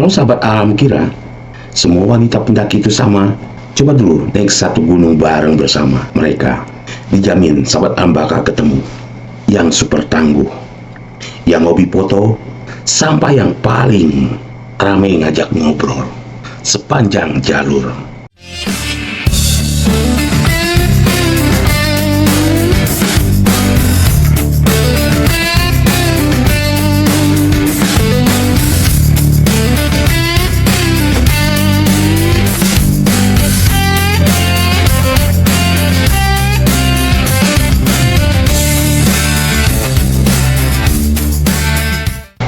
Kalau sahabat alam kira semua wanita pendaki itu sama, coba dulu naik satu gunung bareng bersama mereka. Dijamin sahabat alam bakal ketemu yang super tangguh, yang hobi foto, sampai yang paling ramai ngajak ngobrol sepanjang jalur.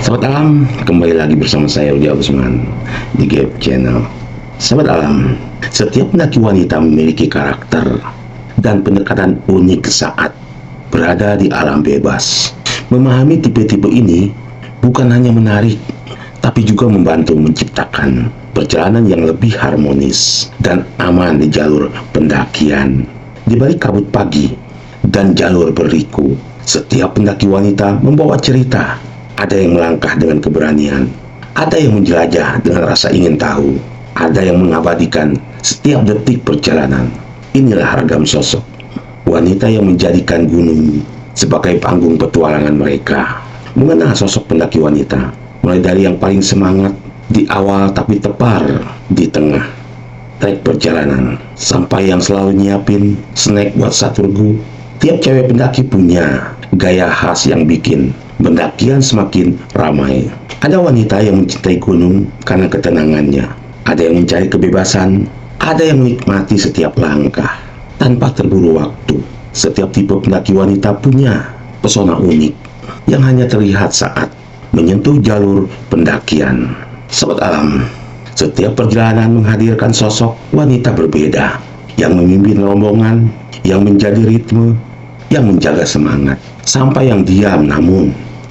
Sahabat alam, kembali lagi bersama saya Rudi Agusman di Gap Channel. Sahabat alam, setiap pendaki wanita memiliki karakter dan pendekatan unik saat berada di alam bebas. Memahami tipe-tipe ini bukan hanya menarik, tapi juga membantu menciptakan perjalanan yang lebih harmonis dan aman di jalur pendakian. Di balik kabut pagi dan jalur berliku, setiap pendaki wanita membawa cerita. Ada yang melangkah dengan keberanian, ada yang menjelajah dengan rasa ingin tahu, ada yang mengabadikan setiap detik perjalanan. Inilah ragam sosok wanita yang menjadikan gunung sebagai panggung petualangan mereka. Mengenal sosok pendaki wanita, mulai dari yang paling semangat di awal tapi tepar di tengah trek perjalanan, sampai yang selalu nyiapin snack buat satu regu. Tiap cewek pendaki punya gaya khas yang bikin pendakian semakin ramai. Ada wanita yang mencintai gunung karena ketenangannya, ada yang mencari kebebasan, ada yang menikmati setiap langkah tanpa terburu waktu. Setiap tipe pendaki wanita punya pesona unik yang hanya terlihat saat menyentuh jalur pendakian. Sobat alam, setiap perjalanan menghadirkan sosok wanita berbeda yang memimpin rombongan, yang menjadi ritme, yang menjaga semangat, sampai yang diam namun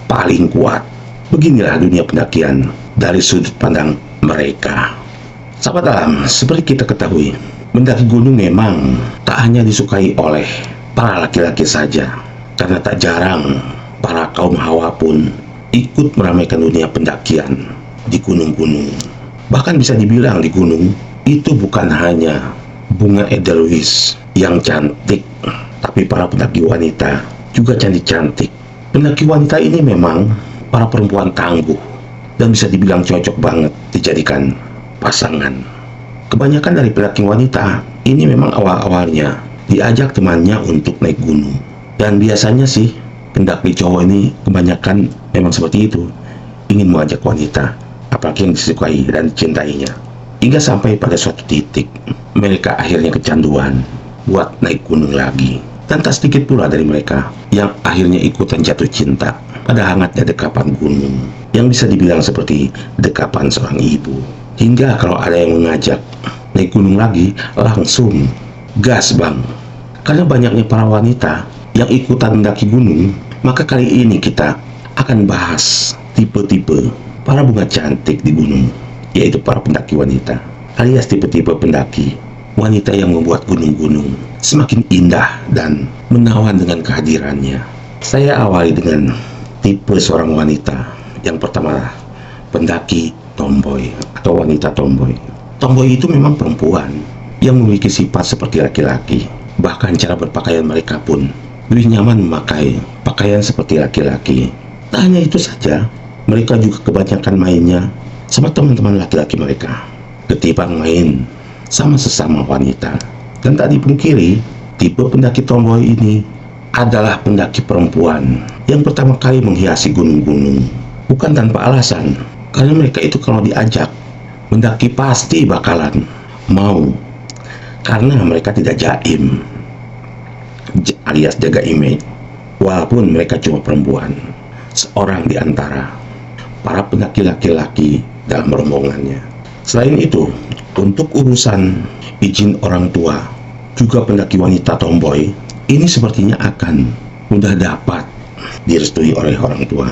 paling kuat. Beginilah dunia pendakian dari sudut pandang mereka. Sahabat alam, seperti kita ketahui, mendaki gunung memang tak hanya disukai oleh para laki-laki saja, karena tak jarang para kaum hawa pun ikut meramaikan dunia pendakian di gunung-gunung. Bahkan bisa dibilang di gunung itu bukan hanya bunga edelweiss yang cantik, tapi para pendaki wanita juga cantik-cantik. Pendaki wanita ini memang para perempuan tangguh dan bisa dibilang cocok banget dijadikan pasangan. Kebanyakan dari pendaki wanita ini memang awal-awalnya diajak temannya untuk naik gunung. Dan biasanya sih pendaki cowok ini kebanyakan memang seperti itu, ingin mengajak wanita, apalagi yang disukai dan dicintainya. Hingga sampai pada suatu titik mereka akhirnya kecanduan buat naik gunung lagi. Dan tak sedikit pula dari mereka yang akhirnya ikutan jatuh cinta pada hangatnya dekapan gunung, yang bisa dibilang seperti dekapan seorang ibu. Hingga kalau ada yang mengajak naik gunung lagi, langsung gas bang. Karena banyaknya para wanita yang ikutan mendaki gunung, maka kali ini kita akan bahas tipe-tipe para bunga cantik di gunung, yaitu para pendaki wanita, alias tipe-tipe pendaki wanita yang membuat gunung-gunung semakin indah dan menawan dengan kehadirannya. Saya awali dengan tipe seorang wanita. Yang pertama, pendaki tomboy atau wanita tomboy. Tomboy itu memang perempuan yang memiliki sifat seperti laki-laki. Bahkan cara berpakaian mereka pun lebih nyaman memakai pakaian seperti laki-laki. Tak hanya itu saja, mereka juga kebanyakan mainnya sama teman-teman laki-laki mereka, ketimbang main sama sesama wanita. Dan tak dipungkiri, tipe pendaki tomboy ini adalah pendaki perempuan yang pertama kali menghiasi gunung-gunung. Bukan tanpa alasan, karena mereka itu kalau diajak mendaki pasti bakalan mau, karena mereka tidak jaim alias jaga image, walaupun mereka cuma perempuan, seorang di antara para pendaki laki-laki dalam rombongannya. Selain itu, untuk urusan izin orang tua, juga pendaki wanita tomboy ini sepertinya akan mudah dapat direstui oleh orang tua,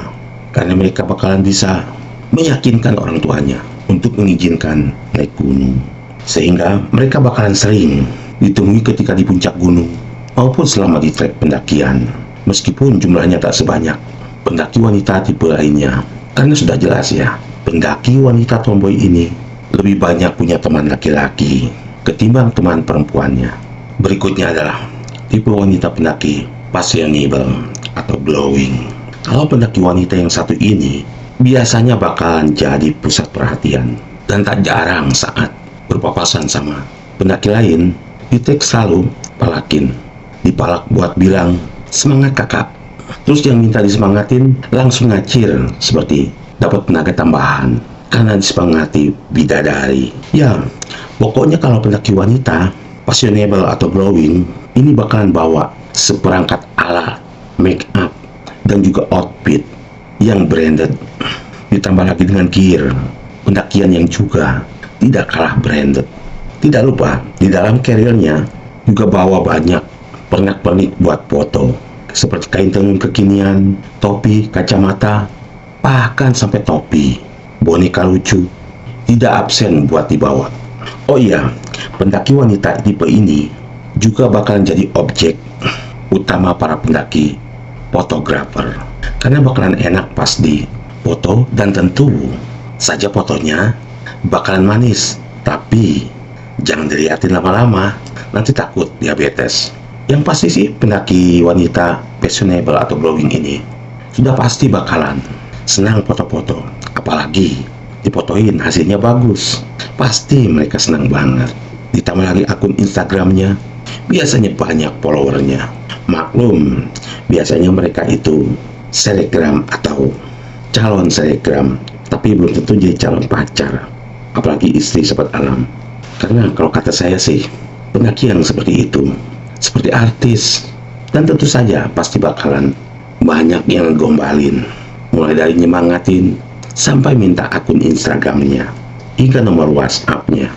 karena mereka bakalan bisa meyakinkan orang tuanya untuk mengizinkan naik gunung, sehingga mereka bakalan sering ditemui ketika di puncak gunung maupun selama di trek pendakian, meskipun jumlahnya tak sebanyak pendaki wanita tipe lainnya, karena sudah jelas ya, pendaki wanita tomboy ini lebih banyak punya teman laki-laki ketimbang teman perempuannya. Berikutnya adalah tipe wanita pendaki fashionable atau glowing. Kalau pendaki wanita yang satu ini biasanya bakalan jadi pusat perhatian dan tak jarang saat berpapasan sama pendaki lain, Jutek selalu palakin, dipalak buat bilang, "Semangat kakak." Terus yang minta disemangatin langsung ngacir seperti dapat tenaga tambahan karena disemangati bidadari. Ya, pokoknya kalau pendaki wanita fashionable atau glowing ini bakalan bawa seperangkat alat, make up, dan juga outfit yang branded. Ditambah lagi dengan gear pendakian yang juga tidak kalah branded. Tidak lupa, di dalam carrier-nya juga bawa banyak pernak-pernik buat foto, seperti kain tenun kekinian, topi, kacamata, bahkan sampai topi, boneka lucu, tidak absen buat dibawa. Oh iya, pendaki wanita tipe ini juga bakalan jadi objek utama para pendaki fotografer, karena bakalan enak pas di foto dan tentu saja fotonya bakalan manis, tapi jangan dilihatin lama-lama, nanti takut diabetes. Yang pasti sih pendaki wanita fashionable atau glowing ini sudah pasti bakalan senang foto-foto, apalagi difotoin hasilnya bagus. Pasti mereka senang banget. Ditambah lagi akun Instagramnya biasanya banyak followernya. Maklum, biasanya mereka itu selebgram atau calon selebgram, tapi belum tentu jadi calon pacar, apalagi istri sahabat alam. Karena kalau kata saya sih, pendaki yang seperti itu seperti artis, dan tentu saja pasti bakalan banyak yang gombalin, mulai dari nyemangatin sampai minta akun Instagramnya hingga nomor WhatsAppnya.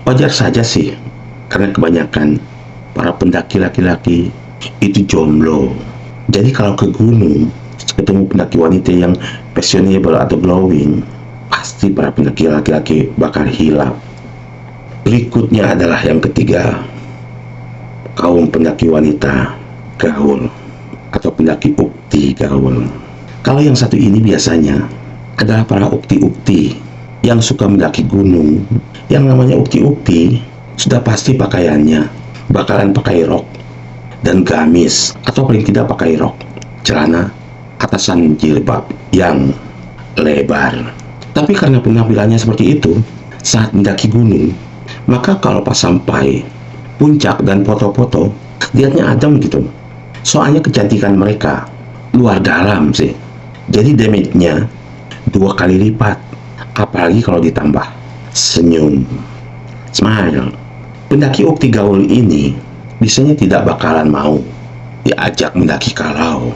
Wajar saja sih, karena kebanyakan para pendaki laki-laki itu jomblo. Jadi kalau ke gunung ketemu pendaki wanita yang fashionable atau glowing, pasti para pendaki laki-laki bakal hilap. Berikutnya adalah yang ketiga, kaum pendaki wanita gaul atau pendaki ukti gaul. Kalau yang satu ini biasanya adalah para ukti-ukti yang suka mendaki gunung. Yang namanya ukti-ukti sudah pasti pakaiannya bakalan pakai rok dan gamis, atau paling tidak pakai rok, celana, atasan jilbab yang lebar. Tapi karena penampilannya seperti itu saat mendaki gunung, maka kalau pas sampai puncak dan foto-foto, lihatnya adem gitu. Soalnya kecantikan mereka luar dalam sih. Jadi damage-nya 2 kali lipat. Apalagi kalau ditambah senyum, smile. Pendaki ukti gaul ini biasanya tidak bakalan mau diajak mendaki kalau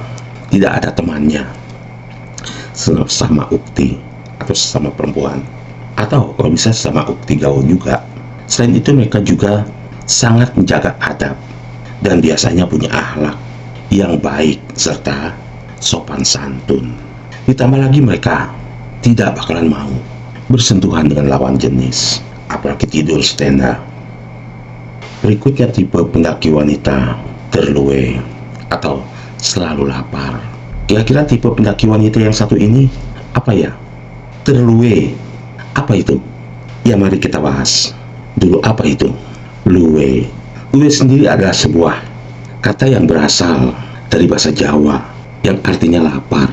tidak ada temannya sama ukti atau sesama perempuan, atau kalau bisa sama ukti gaul juga. Selain itu mereka juga sangat menjaga adab dan biasanya punya akhlak yang baik serta sopan santun. Ditambah lagi mereka tidak bakalan mau bersentuhan dengan lawan jenis, apalagi tidur stand up. Berikutnya tipe pendaki wanita terluwe atau selalu lapar. Kira-kira tipe pendaki wanita yang satu ini apa ya? Terluwe. Apa itu? Ya mari kita bahas dulu apa itu luwe. Luwe sendiri adalah sebuah kata yang berasal dari bahasa Jawa yang artinya lapar.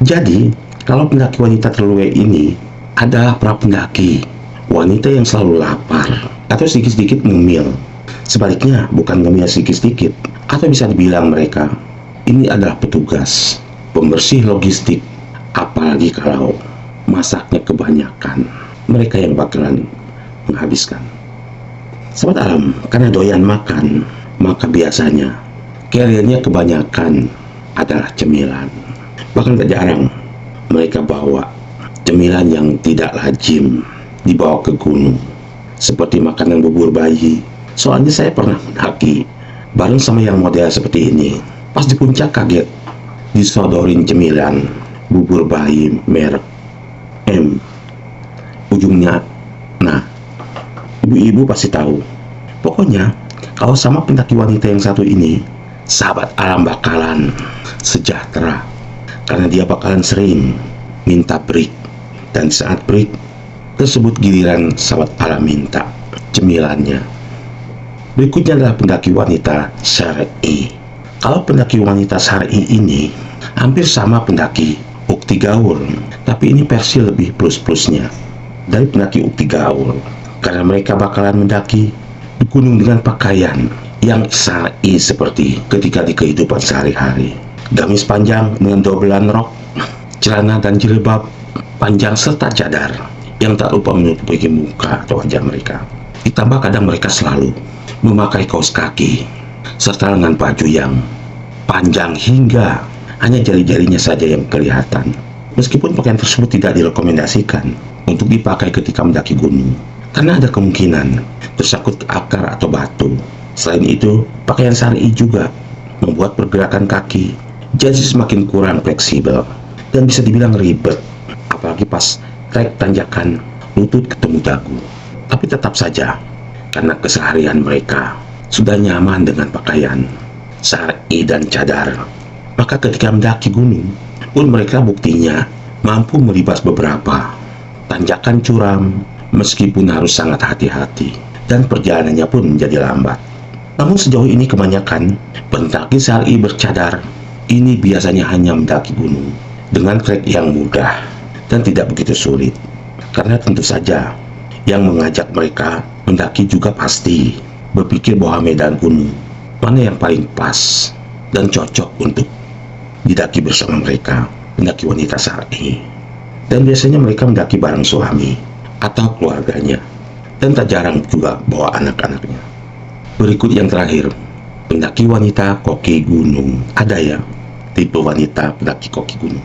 Jadi kalau pendaki wanita terluwe ini adalah para pendaki wanita yang selalu lapar atau sedikit-sedikit ngemil. Sebaliknya bukan ngemil sedikit-sedikit, atau bisa dibilang mereka ini adalah petugas pembersih logistik, apalagi kalau masaknya kebanyakan, mereka yang bakalan menghabiskan. Sahabat alam, karena doyan makan, maka biasanya carrier-nya kebanyakan adalah cemilan. Bahkan tak jarang mereka bawa cemilan yang tidak lazim dibawa ke gunung, seperti makanan bubur bayi. Soalnya saya pernah mendaki bareng sama yang model seperti ini. Pas di puncak kaget disodorin cemilan bubur bayi merek M ujungnya. Nah, ibu-ibu pasti tahu. Pokoknya kalau sama pendaki wanita yang satu ini, sahabat alam bakalan sejahtera, karena dia bakalan sering minta break Dan saat break tersebut giliran sahabat alam minta cemilannya. Berikutnya adalah pendaki wanita syar'i. Kalau pendaki wanita syar'i ini hampir sama pendaki ukti gaul, tapi ini versi lebih plus-plusnya dari pendaki ukti gaul, karena mereka bakalan mendaki di gunung dengan pakaian yang syar'i seperti ketika di kehidupan sehari-hari. Gamis panjang dengan dobelan rok, celana dan jilbab panjang serta cadar yang tak lupa menutupi muka atau wajah mereka. Ditambah kadang mereka selalu memakai kaos kaki serta lengan baju yang panjang hingga hanya jari-jarinya saja yang kelihatan. Meskipun pakaian tersebut tidak direkomendasikan untuk dipakai ketika mendaki gunung, karena ada kemungkinan tersangkut akar atau batu. Selain itu, pakaian syar'i juga membuat pergerakan kaki jadi semakin kurang fleksibel dan bisa dibilang ribet, apalagi pas trek tanjakan lutut ketemu dagu. Tapi tetap saja, karena keseharian mereka sudah nyaman dengan pakaian syar'i dan cadar, maka ketika mendaki gunung pun mereka buktinya mampu melibas beberapa tanjakan curam meskipun harus sangat hati-hati dan perjalanannya pun menjadi lambat. Namun sejauh ini kebanyakan pendaki syar'i bercadar ini biasanya hanya mendaki gunung dengan trek yang mudah dan tidak begitu sulit, karena tentu saja yang mengajak mereka mendaki juga pasti berpikir bahwa medan gunung mana yang paling pas dan cocok untuk didaki bersama mereka, pendaki wanita syar'i. Dan biasanya mereka mendaki bareng suami atau keluarganya, dan tak jarang juga bawa anak-anaknya. Berikut yang terakhir, pendaki wanita koki gunung. Ada ya tipe wanita pendaki koki gunung?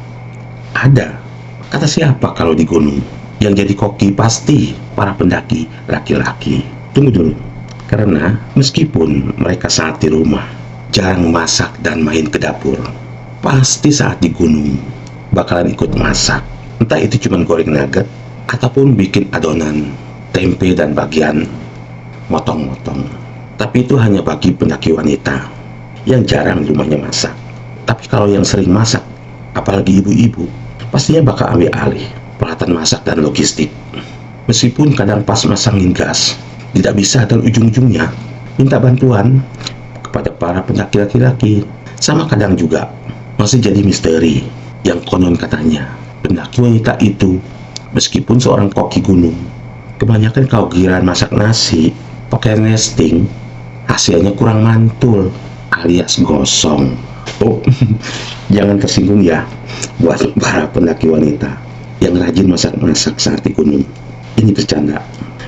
Ada. Kata siapa kalau di gunung? Yang jadi koki pasti para pendaki laki-laki. Tunggu dulu. Karena meskipun mereka saat di rumah jarang masak dan main ke dapur, pasti saat di gunung bakalan ikut masak. Entah itu cuma goreng nugget ataupun bikin adonan tempe dan bagian motong-motong. Tapi itu hanya bagi pendaki wanita yang jarang di rumahnya masak. Tapi kalau yang sering masak, apalagi ibu-ibu, pastinya bakal ambil alih peralatan masak dan logistik. Meskipun kadang pas masangin gas tidak bisa, dan ujung-ujungnya minta bantuan kepada para pendaki laki-laki. Sama kadang juga masih jadi misteri yang konon katanya pendaki wanita itu meskipun seorang koki gunung, kebanyakan kalau giliran masak nasi pakai nesting, hasilnya kurang mantul alias gosong. Oh, jangan tersinggung ya buat para pendaki wanita yang rajin masak-masak saat di gunung. Ini bercanda.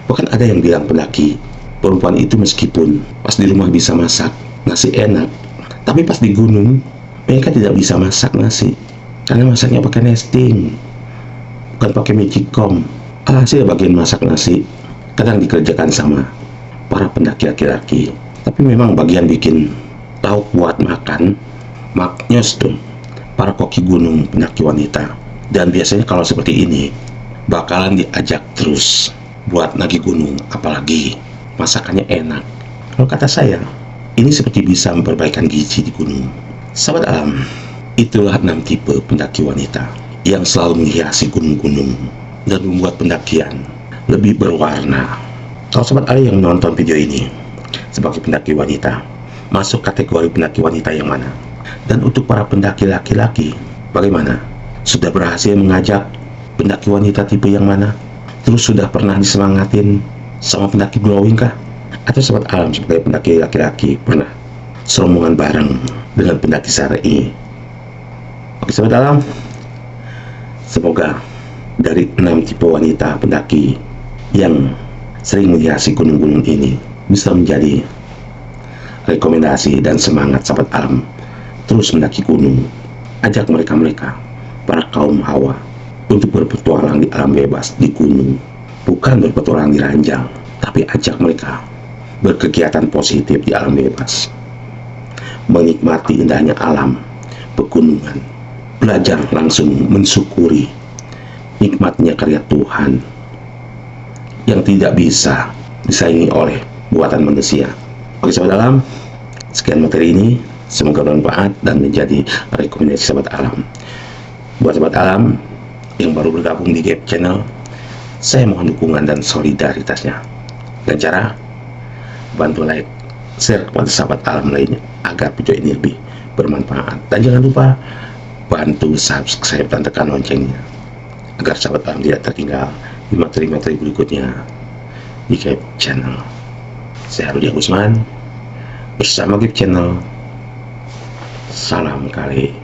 Bahkan ada yang bilang pendaki perempuan itu meskipun pas di rumah bisa masak nasi enak, tapi pas di gunung mereka tidak bisa masak nasi karena masaknya pakai nesting, bukan pakai magicom. Alhasil bagian masak nasi kadang dikerjakan sama para pendaki laki-laki, tapi memang bagian bikin lauk buat makan maknyos tuh para koki gunung pendaki wanita. Dan biasanya kalau seperti ini bakalan diajak terus buat nagi gunung, apalagi masakannya enak. Kalau kata saya, ini seperti bisa memperbaikan gizi di gunung. Sahabat alam, itulah 6 tipe pendaki wanita yang selalu menghiasi gunung-gunung dan membuat pendakian lebih berwarna. Kalau sahabat alam yang menonton video ini sebagai pendaki wanita, masuk kategori pendaki wanita yang mana? Dan untuk para pendaki laki-laki, bagaimana? Sudah berhasil mengajak pendaki wanita tipe yang mana? Terus sudah pernah disemangatin sama pendaki glowing kah? Atau sahabat alam sebagai pendaki laki-laki pernah serombongan bareng dengan pendaki syar'i? Oke sahabat alam, semoga dari 6 tipe wanita pendaki yang sering menghiasi gunung-gunung ini bisa menjadi rekomendasi dan semangat sahabat alam terus mendaki gunung. Ajak mereka-mereka, para kaum hawa, untuk berpetualang di alam bebas di gunung. Bukan berpetualang di ranjang, tapi ajak mereka berkegiatan positif di alam bebas, menikmati indahnya alam pegunungan, belajar langsung mensyukuri nikmatnya karya Tuhan yang tidak bisa disaingi oleh buatan manusia. Oke sahabat alam, sekian materi ini, semoga bermanfaat dan menjadi rekomendasi sahabat alam. Buat sahabat alam yang baru bergabung di Gap Channel, saya mohon dukungan dan solidaritasnya. Dan cara, bantu like, share kepada sahabat alam lainnya agar video ini lebih bermanfaat. Dan jangan lupa bantu subscribe dan tekan loncengnya agar sahabat alam tidak tertinggal di materi-materi berikutnya di Gap Channel. Saya Rudi Agusman bersama Gap Channel. Salam kali.